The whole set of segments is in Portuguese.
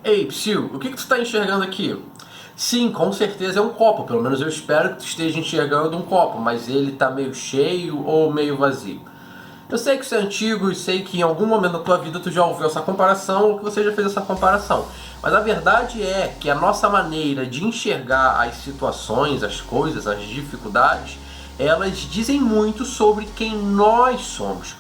Ei, Psyu, o que tu está enxergando aqui? Sim, com certeza é um copo, pelo menos eu espero que tu esteja enxergando um copo, mas ele está meio cheio ou meio vazio. Eu sei que isso é antigo e sei que em algum momento da tua vida tu já ouviu essa comparação ou que você já fez essa comparação. Mas a verdade é que a nossa maneira de enxergar as situações, as coisas, as dificuldades, elas dizem muito sobre quem nós somos.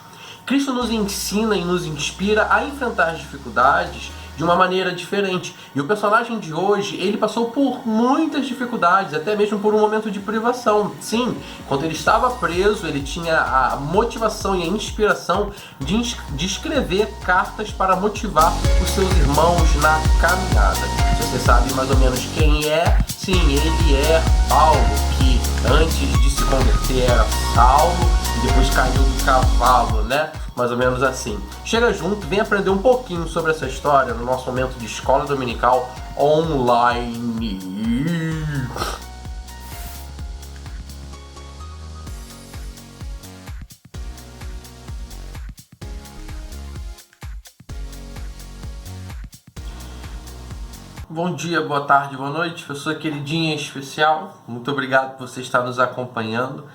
Cristo nos ensina e nos inspira a enfrentar as dificuldades de uma maneira diferente. E o personagem de hoje, ele passou por muitas dificuldades, até mesmo por um momento de privação. Sim, quando ele estava preso, ele tinha a motivação e a inspiração de escrever cartas para motivar os seus irmãos na caminhada. Se você sabe mais ou menos quem é, sim, ele é Paulo, que antes de se converter era Saulo e depois caiu do cavalo, né? Mais ou menos assim. Chega junto, vem aprender um pouquinho sobre essa história no nosso momento de escola dominical online. Bom dia, boa tarde, boa noite, pessoa queridinha especial. Muito obrigado por você estar nos acompanhando.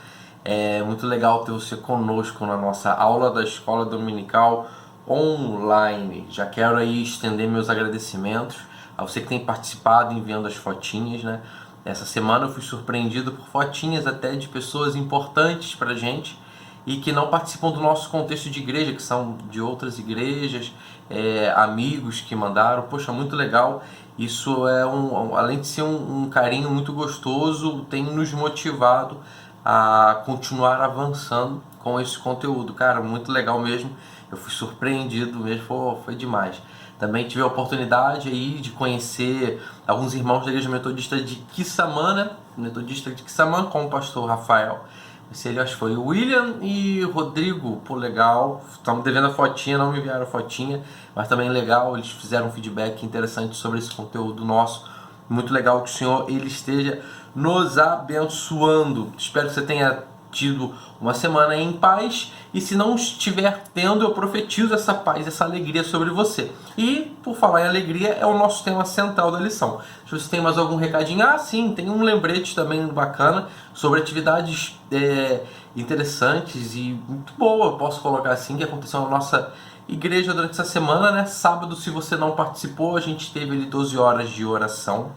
É muito legal ter você conosco na nossa aula da escola dominical online. Já quero aí estender meus agradecimentos a você que tem participado enviando as fotinhas, né? Essa semana eu fui surpreendido por fotinhas até de pessoas importantes pra gente e que não participam do nosso contexto de igreja, que são de outras igrejas, amigos que mandaram. Poxa, muito legal. Isso é além de ser um carinho muito gostoso, tem nos motivado a continuar avançando com esse conteúdo. Cara, muito legal mesmo. Eu fui surpreendido mesmo, foi demais. Também tive a oportunidade aí de conhecer alguns irmãos da Igreja Metodista de Quissamã, né? Metodista de Quissamã, com o pastor Rafael. Esse ele acho que foi o William e Rodrigo. Pô, legal. Estamos devendo a fotinha, não me enviaram a fotinha, mas também legal. Eles fizeram um feedback interessante sobre esse conteúdo nosso. Muito legal que o Senhor ele esteja nos abençoando. Espero que você tenha tido uma semana em paz, e se não estiver tendo, eu profetizo essa paz, essa alegria sobre você. E, por falar em alegria, é o nosso tema central da lição. Se você tem mais algum recadinho, sim, tem um lembrete também bacana sobre atividades interessantes e muito boa, eu posso colocar assim, que aconteceu na nossa igreja durante essa semana, né? Sábado, se você não participou, a gente teve ali 12 horas de oração,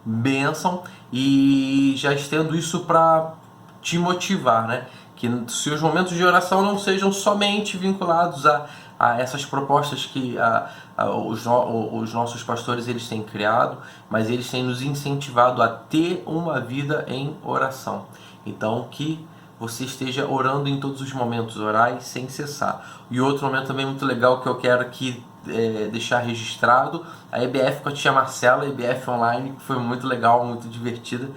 bênção, e já estendo isso para te motivar, né? Que seus momentos de oração não sejam somente vinculados a essas propostas que os nossos pastores eles têm criado, mas eles têm nos incentivado a ter uma vida em oração. Então, que você esteja orando em todos os momentos, orai sem cessar. E outro momento também muito legal que eu quero aqui deixar registrado, a EBF com a tia Marcela, a EBF online, que foi muito legal, muito divertida.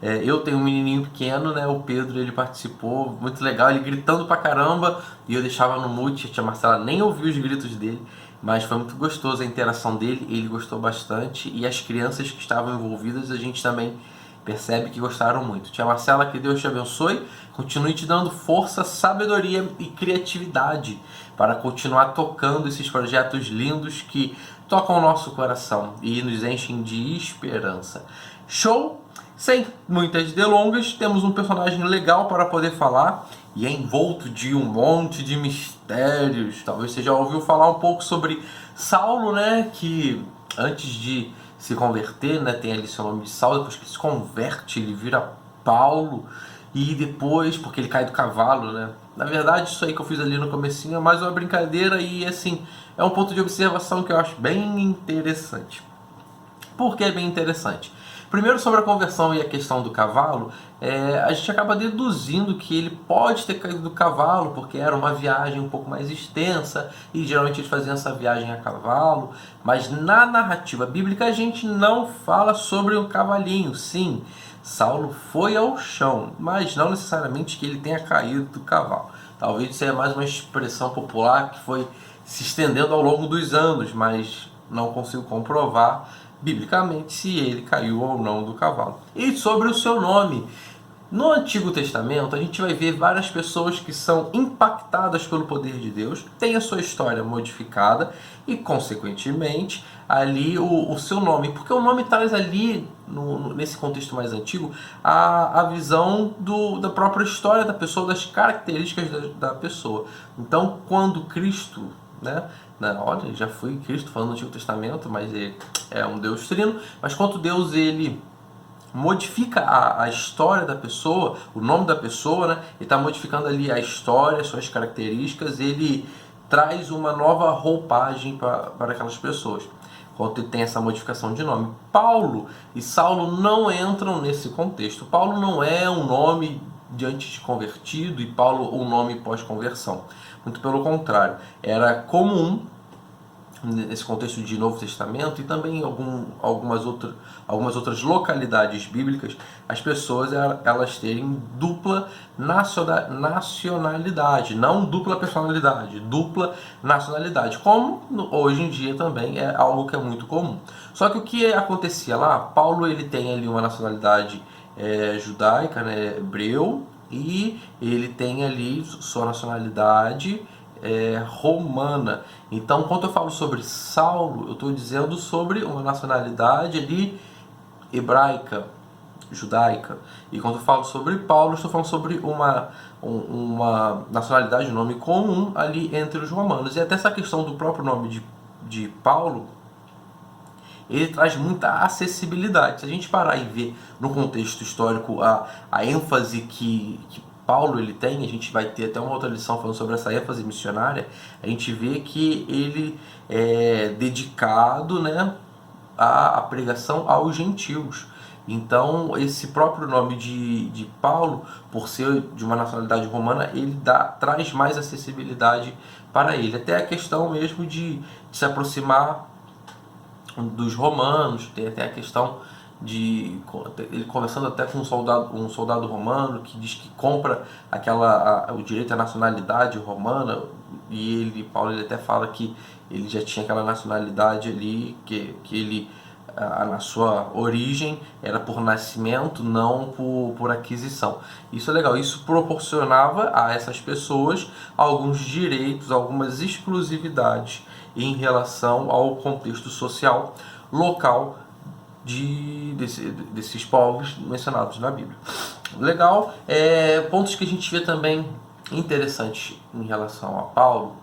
Eu tenho um menininho pequeno, né? O Pedro, ele participou, muito legal, ele gritando pra caramba, e eu deixava no mute, a tia Marcela nem ouviu os gritos dele, mas foi muito gostoso a interação dele, ele gostou bastante, e as crianças que estavam envolvidas, a gente também percebe que gostaram muito. Tia Marcela, que Deus te abençoe, continue te dando força, sabedoria e criatividade para continuar tocando esses projetos lindos que tocam o nosso coração e nos enchem de esperança. Show? Sem muitas delongas, temos um personagem legal para poder falar e é envolto de um monte de mistérios. Talvez você já ouviu falar um pouco sobre Saulo, né? Que antes de se converter, né, tem ali seu nome de Saulo, depois que ele se converte, ele vira Paulo, e depois, porque ele cai do cavalo, né? Na verdade, isso aí que eu fiz ali no comecinho é mais uma brincadeira e, assim, é um ponto de observação que eu acho bem interessante. Por que é bem interessante? Primeiro, sobre a conversão e a questão do cavalo, a gente acaba deduzindo que ele pode ter caído do cavalo, porque era uma viagem um pouco mais extensa, e geralmente eles faziam essa viagem a cavalo, mas na narrativa bíblica a gente não fala sobre o cavalinho. Sim, Saulo foi ao chão, mas não necessariamente que ele tenha caído do cavalo. Talvez isso seja mais uma expressão popular que foi se estendendo ao longo dos anos, mas não consigo comprovar biblicamente se ele caiu ou não do cavalo. E sobre o seu nome, No Antigo Testamento, a gente vai ver várias pessoas que são impactadas pelo poder de Deus, têm a sua história modificada e, consequentemente, ali o seu nome. Porque o nome traz ali, nesse contexto mais antigo, a visão da própria história da pessoa, das características da pessoa. Então, quando Cristo, né, olha, já foi Cristo falando no Antigo Testamento, mas é um Deus trino, mas quando Deus ele modifica a história da pessoa, o nome da pessoa, né? Ele está modificando ali a história, suas características, ele traz uma nova roupagem para aquelas pessoas. Quando ele tem essa modificação de nome. Paulo e Saulo não entram nesse contexto. Paulo não é um nome de antes de convertido e Paulo um nome pós-conversão. Muito pelo contrário, era comum nesse contexto de Novo Testamento e também algumas outras localidades bíblicas, as pessoas elas terem dupla nacionalidade, não dupla personalidade, dupla nacionalidade, como hoje em dia também é algo que é muito comum. Só que o que acontecia lá, Paulo ele tem ali uma nacionalidade judaica, né, hebreu, e ele tem ali sua nacionalidade romana. Então, quando eu falo sobre Saulo, eu estou dizendo sobre uma nacionalidade ali hebraica, judaica. E quando eu falo sobre Paulo, estou falando sobre uma nacionalidade, um nome comum ali entre os romanos. E até essa questão do próprio nome de Paulo, ele traz muita acessibilidade. Se a gente parar e ver no contexto histórico a ênfase que Paulo ele tem, a gente vai ter até uma outra lição falando sobre essa ênfase missionária, a gente vê que ele é dedicado, né, à pregação aos gentios. Então, esse próprio nome de Paulo, por ser de uma nacionalidade romana, ele traz mais acessibilidade para ele. Até a questão mesmo de se aproximar dos romanos, tem até a questão de ele conversando até com um soldado romano que diz que compra o direito à nacionalidade romana, e Paulo ele até fala que ele já tinha aquela nacionalidade ali, que ele na sua origem era por nascimento, não por aquisição. Isso é legal, isso proporcionava a essas pessoas alguns direitos, algumas exclusividades em relação ao contexto social local desses povos mencionados na Bíblia. Legal, pontos que a gente vê também interessantes em relação a Paulo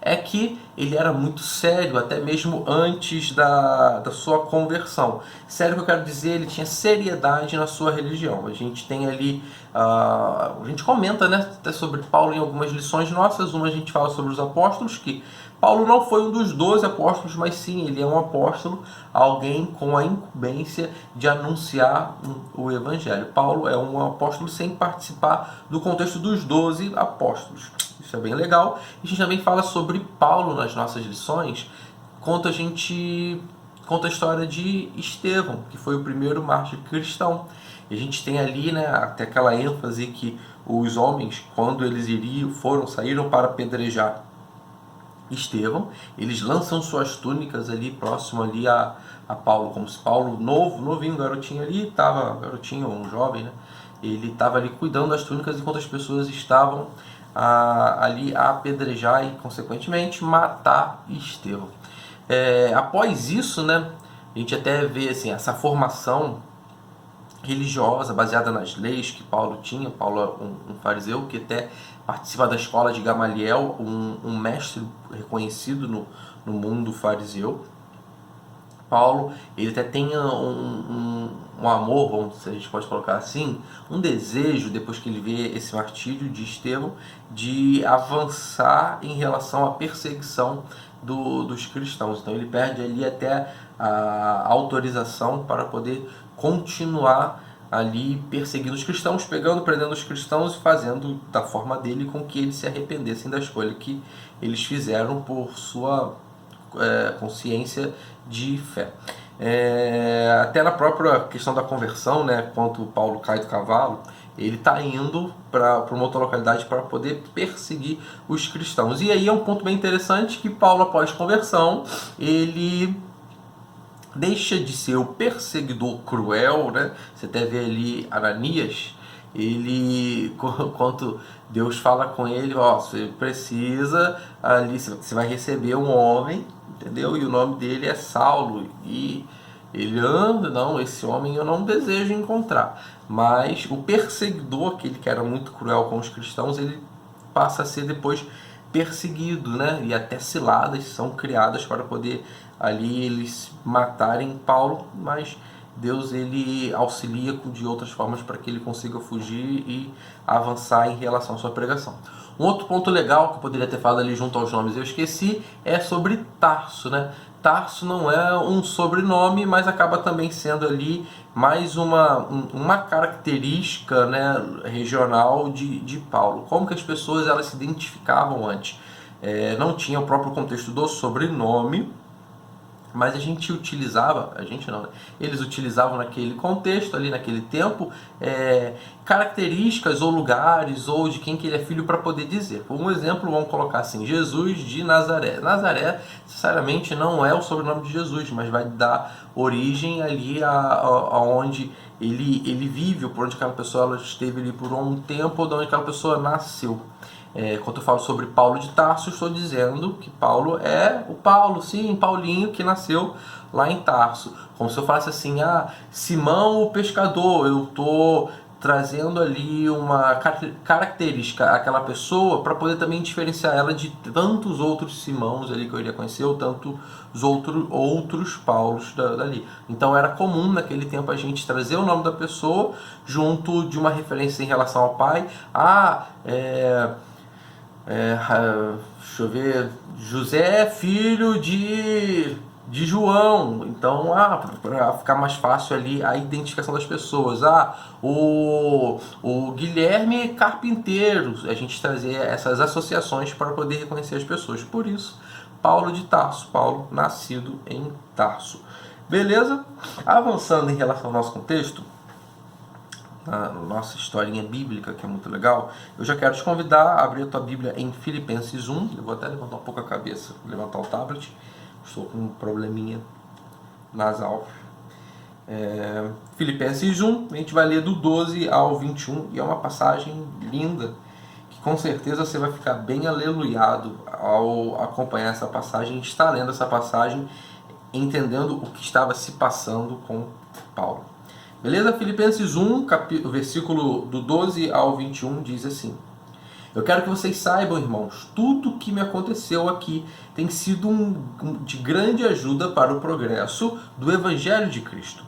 é que ele era muito sério, até mesmo antes da sua conversão. Sério que eu quero dizer, ele tinha seriedade na sua religião. A gente tem ali, a gente comenta, né, até sobre Paulo em algumas lições nossas. Uma a gente fala sobre os apóstolos, que Paulo não foi um dos 12 apóstolos, mas sim, ele é um apóstolo, alguém com a incumbência de anunciar o evangelho. Paulo é um apóstolo sem participar do contexto dos 12 apóstolos. Isso é bem legal. E a gente também fala sobre Paulo nas nossas lições, conta a história de Estevão, que foi o primeiro mártir cristão. E a gente tem ali, né, até aquela ênfase que os homens, quando eles saíram para apedrejar Estevão, eles lançam suas túnicas ali próximo ali a Paulo, como se Paulo, novinho, garotinho ali, um jovem, né? Ele estava ali cuidando das túnicas enquanto as pessoas estavam ali a apedrejar e, consequentemente, matar Estevão. Após isso, né, a gente até vê assim, essa formação religiosa baseada nas leis que Paulo tinha. Paulo é um fariseu que até participa da escola de Gamaliel, um mestre reconhecido no mundo fariseu. Paulo ele até tem um amor, se a gente pode colocar assim, um desejo, depois que ele vê esse martírio de Estevão, de avançar em relação à perseguição dos cristãos. Então ele perde ali até a autorização para poder continuar ali perseguindo os cristãos, prendendo os cristãos e fazendo da forma dele com que eles se arrependessem da escolha que eles fizeram por sua consciência de fé. Até na própria questão da conversão, né, quando Paulo cai do cavalo, ele está indo para uma outra localidade para poder perseguir os cristãos. E aí é um ponto bem interessante que Paulo, após conversão, ele deixa de ser o perseguidor cruel, né? Você até vê ali Ananias, ele, quando Deus fala com ele, ó, você precisa ali, você vai receber um homem, entendeu? E o nome dele é Saulo, e ele anda, não, esse homem eu não desejo encontrar. Mas o perseguidor, aquele que era muito cruel com os cristãos, ele passa a ser depois perseguido, né? E até ciladas são criadas para poder ali eles matarem Paulo, mas Deus ele auxilia de outras formas para que ele consiga fugir e avançar em relação à sua pregação. Um outro ponto legal que eu poderia ter falado ali junto aos nomes, eu esqueci, é sobre Tarso, né? Tarso não é um sobrenome, mas acaba também sendo ali mais uma característica, né, regional de Paulo. Como que as pessoas elas se identificavam antes? Não tinha o próprio contexto do sobrenome, mas a gente utilizava, a gente não, né? Eles utilizavam naquele contexto, ali naquele tempo, características ou lugares ou de quem que ele é filho para poder dizer. Por um exemplo, vamos colocar assim, Jesus de Nazaré. Nazaré, sinceramente, não é o sobrenome de Jesus, mas vai dar origem ali aonde ele vive, ou por onde aquela pessoa ela esteve ali por um tempo, ou de onde aquela pessoa nasceu. Quando eu falo sobre Paulo de Tarso, estou dizendo que Paulo é o Paulo, sim, Paulinho, que nasceu lá em Tarso. Como se eu falasse assim, Simão o pescador, eu estou trazendo ali uma característica àquela pessoa para poder também diferenciar ela de tantos outros Simãos ali que eu iria conhecer, ou tantos outros Paulos dali. Então era comum naquele tempo a gente trazer o nome da pessoa junto de uma referência em relação ao pai. Deixa eu ver, José, filho de João. Então, para ficar mais fácil ali a identificação das pessoas. O Guilherme carpinteiro. A gente trazer essas associações para poder reconhecer as pessoas. Por isso, Paulo de Tarso, Paulo nascido em Tarso. Beleza? Avançando em relação ao nosso contexto, na nossa historinha bíblica, que é muito legal, eu já quero te convidar a abrir a tua Bíblia em Filipenses 1. Eu vou até levantar um pouco a cabeça, levantar o tablet, estou com um probleminha nasal. Filipenses 1, a gente vai ler do 12 ao 21, e é uma passagem linda, que com certeza você vai ficar bem aleluiado ao acompanhar essa passagem, a gente está lendo essa passagem, entendendo o que estava se passando com Paulo. Beleza? Filipenses 1, versículo do 12 ao 21 diz assim: eu quero que vocês saibam, irmãos, tudo o que me aconteceu aqui tem sido de grande ajuda para o progresso do Evangelho de Cristo.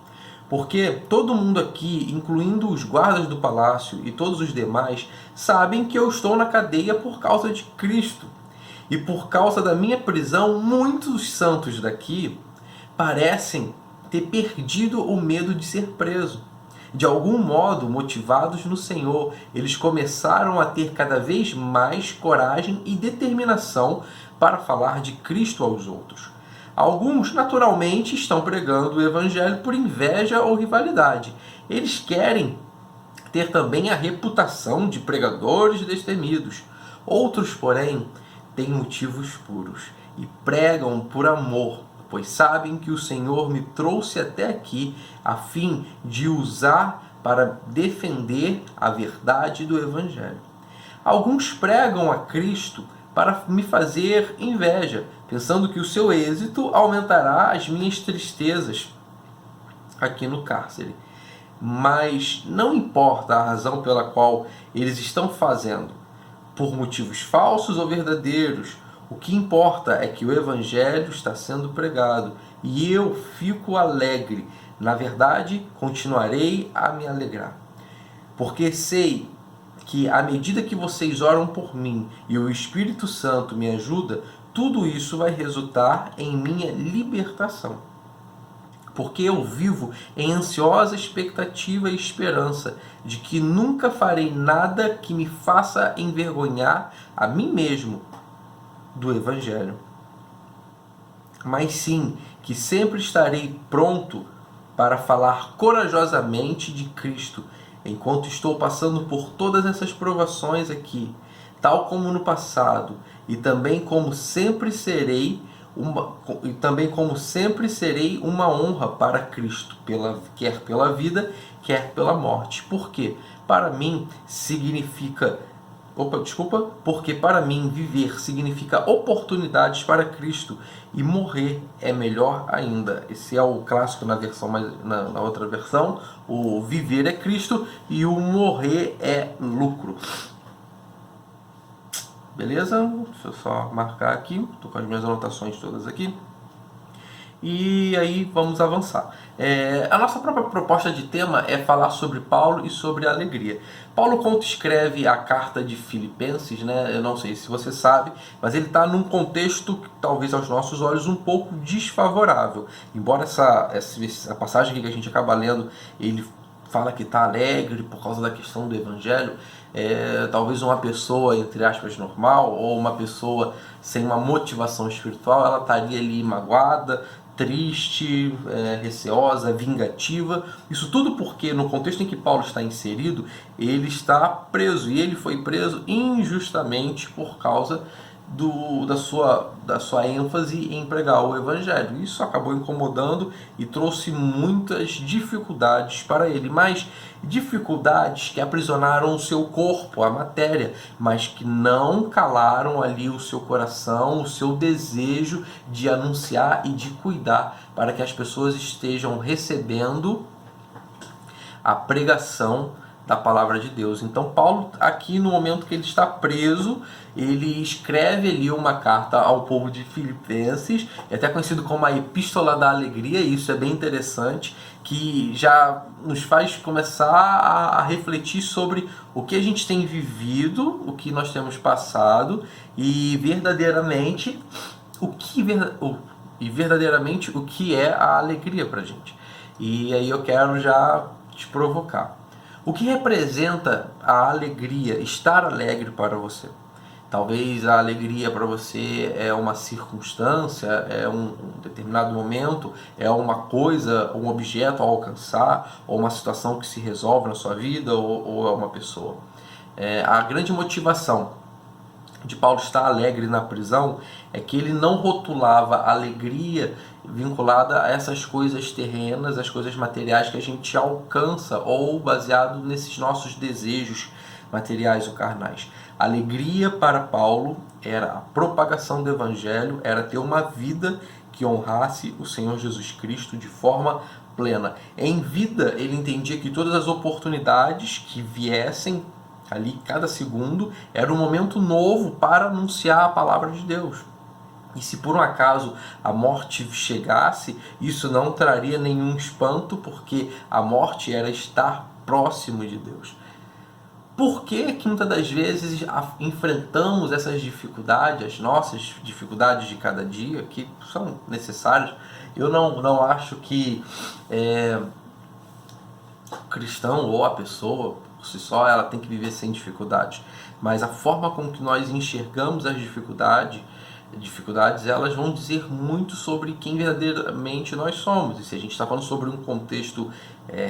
Porque todo mundo aqui, incluindo os guardas do palácio e todos os demais, sabem que eu estou na cadeia por causa de Cristo. E por causa da minha prisão, muitos santos daqui parecem ter perdido o medo de ser preso. De algum modo, motivados no Senhor, eles começaram a ter cada vez mais coragem e determinação para falar de Cristo aos outros. Alguns, naturalmente, estão pregando o Evangelho por inveja ou rivalidade. Eles querem ter também a reputação de pregadores destemidos. Outros, porém, têm motivos puros e pregam por amor, pois sabem que o Senhor me trouxe até aqui a fim de usar para defender a verdade do Evangelho. Alguns pregam a Cristo para me fazer inveja, pensando que o seu êxito aumentará as minhas tristezas aqui no cárcere. Mas não importa a razão pela qual eles estão fazendo, por motivos falsos ou verdadeiros, o que importa é que o Evangelho está sendo pregado e eu fico alegre. Na verdade, continuarei a me alegrar. Porque sei que à medida que vocês oram por mim e o Espírito Santo me ajuda, tudo isso vai resultar em minha libertação. Porque eu vivo em ansiosa expectativa e esperança de que nunca farei nada que me faça envergonhar a mim mesmo do Evangelho, mas sim que sempre estarei pronto para falar corajosamente de Cristo, enquanto estou passando por todas essas provações aqui, tal como no passado, e também como sempre serei e também como sempre serei uma honra para Cristo, quer pela vida, quer pela morte. Por quê? Para mim significa... porque para mim viver significa oportunidades para Cristo e morrer é melhor ainda. Esse é o clássico na versão, na outra versão, o viver é Cristo e o morrer é lucro. Beleza? Deixa eu só marcar aqui, estou com as minhas anotações todas aqui. E aí vamos avançar. A nossa própria proposta de tema é falar sobre Paulo e sobre a alegria. Paulo, quando escreve a carta de Filipenses, né, eu não sei se você sabe, mas ele está num contexto, talvez aos nossos olhos, um pouco desfavorável. Embora essa passagem que a gente acaba lendo, ele fala que está alegre por causa da questão do evangelho, talvez uma pessoa, entre aspas, normal, ou uma pessoa sem uma motivação espiritual, ela estaria ali magoada, triste, receosa, vingativa. Isso tudo porque no contexto em que Paulo está inserido, ele está preso, e ele foi preso injustamente por causa da sua ênfase em pregar o evangelho. Isso acabou incomodando e trouxe muitas dificuldades para ele, mas dificuldades que aprisionaram o seu corpo, a matéria, mas que não calaram ali o seu coração, o seu desejo de anunciar e de cuidar para que as pessoas estejam recebendo a pregação da palavra de Deus. Então Paulo, aqui no momento que ele está preso, ele escreve ali uma carta ao povo de Filipenses, é até conhecido como a Epístola da Alegria, e isso é bem interessante, que já nos faz começar a refletir sobre o que a gente tem vivido, o que nós temos passado, e verdadeiramente o que é a alegria para a gente. E aí eu quero já te provocar. O que representa a alegria, estar alegre para você? Talvez a alegria para você é uma circunstância, é um determinado momento, é uma coisa, um objeto a alcançar, ou uma situação que se resolve na sua vida, ou é uma pessoa. A grande motivação de Paulo estar alegre na prisão é que ele não rotulava a alegria vinculada a essas coisas terrenas, as coisas materiais que a gente alcança, ou baseado nesses nossos desejos materiais ou carnais. A alegria para Paulo era a propagação do evangelho, era ter uma vida que honrasse o Senhor Jesus Cristo de forma plena. Em vida, ele entendia que todas as oportunidades que viessem ali, cada segundo, era um momento novo para anunciar a palavra de Deus. E se por um acaso a morte chegasse, isso não traria nenhum espanto, porque a morte era estar próximo de Deus. Por que muitas das vezes enfrentamos essas dificuldades, as nossas dificuldades de cada dia, que são necessárias? Eu não acho que o cristão ou a pessoa por si só ela tem que viver sem dificuldades, mas a forma com que nós enxergamos as dificuldades elas vão dizer muito sobre quem verdadeiramente nós somos. E se a gente está falando sobre um contexto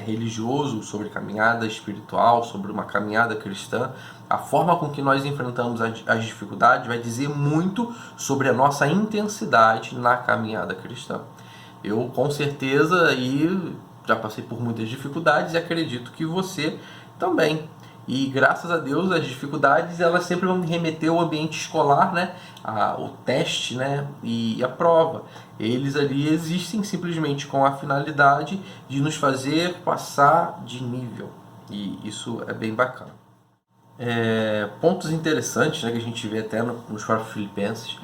religioso, sobre caminhada espiritual, sobre uma caminhada cristã, a forma com que nós enfrentamos as dificuldades vai dizer muito sobre a nossa intensidade na caminhada cristã. Eu com certeza já passei por muitas dificuldades e acredito que você também. E graças a Deus as dificuldades elas sempre vão me remeter ao ambiente escolar, né? O teste, né? E a prova. Eles ali existem simplesmente com a finalidade de nos fazer passar de nível. E isso é bem bacana. Pontos interessantes, né, que a gente vê até nos próprios Filipenses.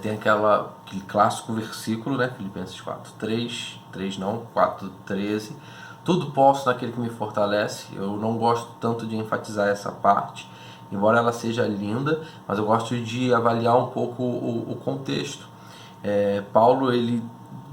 Tem aquele clássico versículo, né? Filipenses 4:13. Tudo posso naquele que me fortalece. Eu não gosto tanto de enfatizar essa parte, embora ela seja linda, mas eu gosto de avaliar um pouco o contexto. Paulo ele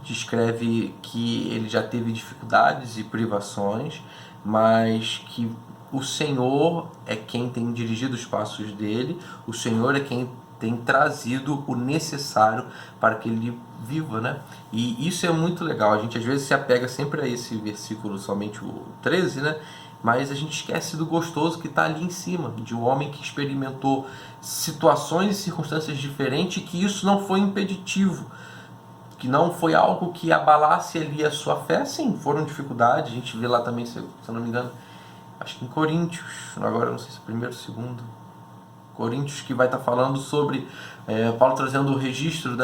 descreve que ele já teve dificuldades e privações, mas que o Senhor é quem tem dirigido os passos dele, o Senhor é quem tem trazido o necessário para que ele viva, né? E isso é muito legal. A gente às vezes se apega sempre a esse versículo, somente o 13, né? Mas a gente esquece do gostoso que está ali em cima, de um homem que experimentou situações e circunstâncias diferentes, e que isso não foi impeditivo que não foi algo que abalasse ali a sua fé. Sim, foram dificuldades, a gente vê lá também, se eu não me engano, acho que em Coríntios, agora não sei se é primeiro ou segundo, Coríntios, que vai estar falando sobre Paulo trazendo o registro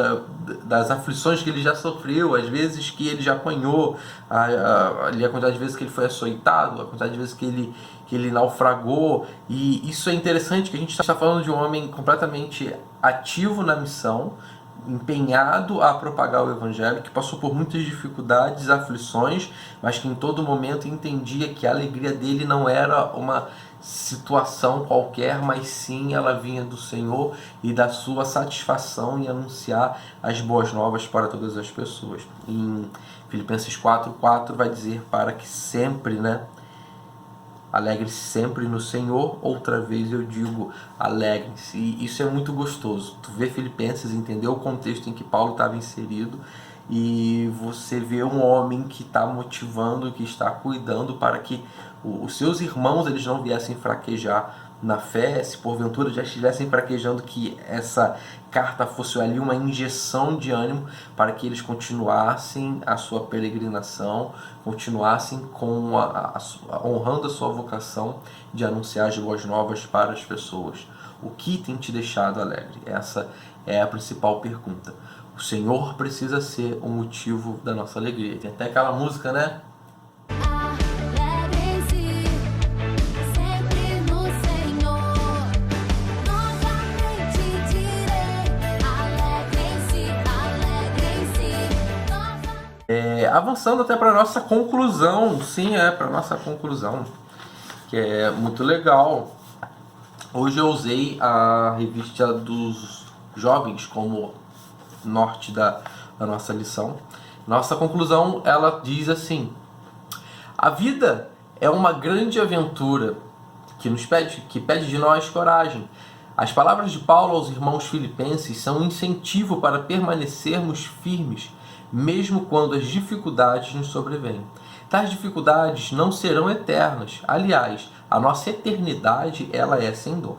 das aflições que ele já sofreu, as vezes que ele já apanhou, a quantidade de vezes que ele foi açoitado, a quantidade de vezes que ele naufragou. E isso é interessante, que a gente está falando de um homem completamente ativo na missão, empenhado a propagar o evangelho, que passou por muitas dificuldades, aflições, mas que em todo momento entendia que a alegria dele não era uma situação qualquer, mas sim ela vinha do Senhor e da sua satisfação em anunciar as boas novas para todas as pessoas. Em Filipenses 4:4 vai dizer para que sempre, alegre-se sempre no Senhor. Outra vez eu digo, alegre-se. E isso é muito gostoso. Tu vê Filipenses, entender o contexto em que Paulo estava inserido, e você vê um homem que está motivando, que está cuidando para que os seus irmãos eles não viessem fraquejar na fé, se porventura já estivessem fraquejando, que essa carta fosse ali uma injeção de ânimo para que eles continuassem a sua peregrinação, continuassem honrando a sua vocação de anunciar as boas novas para as pessoas. O que tem te deixado alegre? Essa é a principal pergunta. O Senhor precisa ser o motivo da nossa alegria. Tem até aquela música, né? Avançando até para a nossa conclusão, sim, para a nossa conclusão, que é muito legal. Hoje eu usei a revista dos jovens como norte da nossa lição. Nossa conclusão, ela diz assim: a vida é uma grande aventura que pede de nós coragem. As palavras de Paulo aos irmãos filipenses são um incentivo para permanecermos firmes, mesmo quando as dificuldades nos sobrevêm. Tais dificuldades não serão eternas. Aliás, a nossa eternidade ela é sem dor.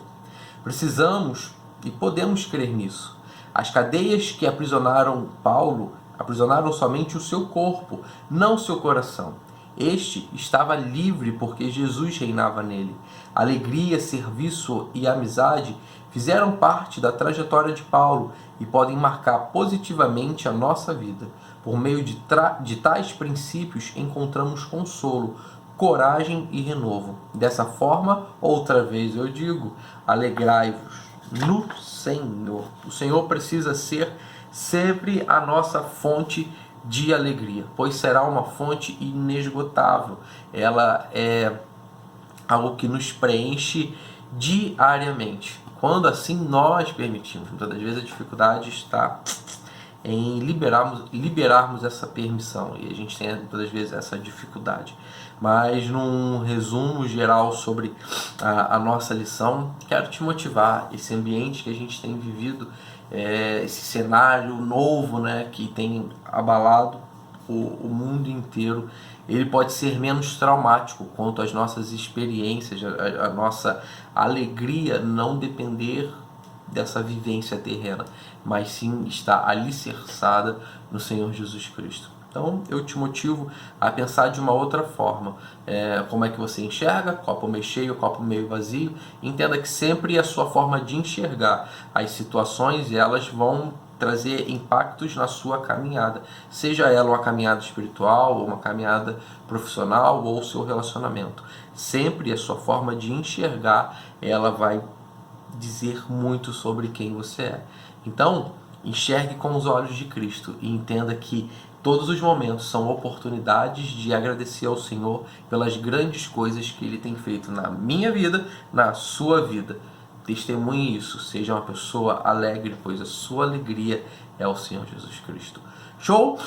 Precisamos e podemos crer nisso. As cadeias que aprisionaram Paulo aprisionaram somente o seu corpo, não seu coração. Este estava livre porque Jesus reinava nele. Alegria, serviço e amizade fizeram parte da trajetória de Paulo e podem marcar positivamente a nossa vida. Por meio de tais princípios encontramos consolo, coragem e renovo. Dessa forma, outra vez eu digo, alegrai-vos no Senhor. O Senhor precisa ser sempre a nossa fonte de alegria, pois será uma fonte inesgotável. Ela é algo que nos preenche diariamente. Quando assim nós permitimos, muitas das vezes a dificuldade está em liberarmos essa permissão, e a gente tem muitas das vezes essa dificuldade. Mas num resumo geral sobre a nossa lição, quero te motivar. Esse ambiente que a gente tem vivido, esse cenário novo, que tem abalado o mundo inteiro, ele pode ser menos traumático quanto às nossas experiências, a nossa alegria não depender dessa vivência terrena, mas sim está alicerçada no Senhor Jesus Cristo. Então eu te motivo a pensar de uma outra forma. Como é que você enxerga? Copo meio cheio, copo meio vazio. Entenda que sempre a sua forma de enxergar as situações, elas vão trazer impactos na sua caminhada, seja ela uma caminhada espiritual, ou uma caminhada profissional, ou o seu relacionamento. Sempre a sua forma de enxergar, ela vai dizer muito sobre quem você é. Então, enxergue com os olhos de Cristo e entenda que todos os momentos são oportunidades de agradecer ao Senhor pelas grandes coisas que Ele tem feito na minha vida, na sua vida. Testemunhe isso, seja uma pessoa alegre, pois a sua alegria é o Senhor Jesus Cristo. Show?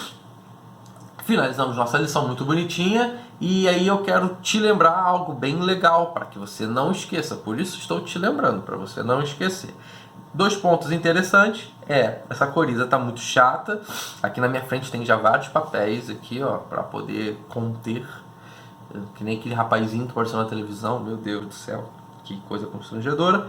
Finalizamos nossa lição muito bonitinha, e aí eu quero te lembrar algo bem legal para que você não esqueça. Por isso estou te lembrando, para você não esquecer. 2 pontos interessantes. Essa coriza está muito chata. Aqui na minha frente tem já vários papéis aqui, para poder conter. Que nem aquele rapazinho que apareceu na televisão. Meu Deus do céu, que coisa constrangedora.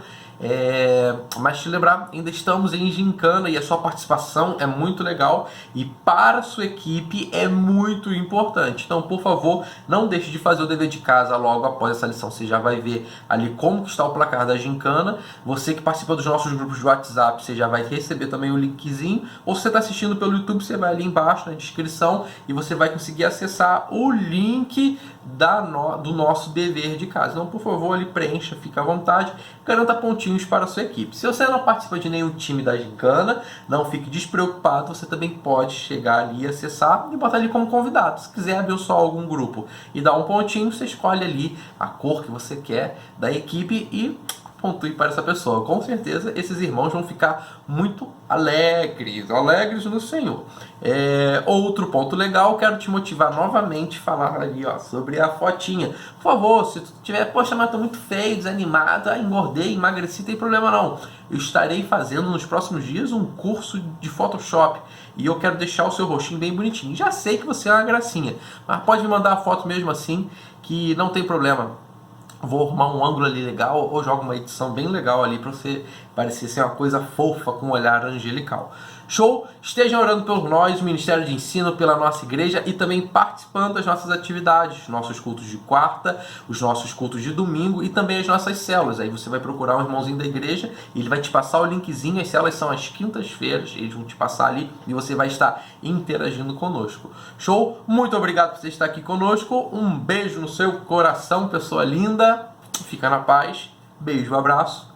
Mas te lembrar, ainda estamos em gincana e a sua participação é muito legal e para a sua equipe é muito importante. Então, por favor, não deixe de fazer o dever de casa logo após essa lição. Você já vai ver ali como que está o placar da gincana. Você que participa dos nossos grupos de WhatsApp, você já vai receber também o linkzinho. Ou se você está assistindo pelo YouTube, você vai ali embaixo na descrição e você vai conseguir acessar o link do nosso dever de casa. Então, por favor, ali preencha, fica à vontade, garanta pontinhos para a sua equipe. Se você não participa de nenhum time da gincana, não fique despreocupado, você também pode chegar ali, acessar e botar ali como convidado. Se quiser abrir só algum grupo e dar um pontinho, você escolhe ali a cor que você quer da equipe e pontue para essa pessoa. Com certeza esses irmãos vão ficar muito alegres no Senhor. Outro ponto legal, quero te motivar novamente a falar ali sobre a fotinha. Por favor, se tu tiver, poxa, mas tô muito feio, desanimado, engordei, emagreci, tem problema não. Eu estarei fazendo nos próximos dias um curso de Photoshop e eu quero deixar o seu rostinho bem bonitinho. Já sei que você é uma gracinha, mas pode me mandar a foto mesmo assim, que não tem problema. Vou arrumar um ângulo ali legal ou jogo uma edição bem legal ali para você parecer ser uma coisa fofa com um olhar angelical. Show? Estejam orando por nós, o Ministério de Ensino, pela nossa igreja e também participando das nossas atividades, nossos cultos de quarta, os nossos cultos de domingo e também as nossas células. Aí você vai procurar um irmãozinho da igreja e ele vai te passar o linkzinho. As células são às quintas-feiras, eles vão te passar ali e você vai estar interagindo conosco. Show? Muito obrigado por você estar aqui conosco. Um beijo no seu coração, pessoa linda. Fica na paz. Beijo, abraço.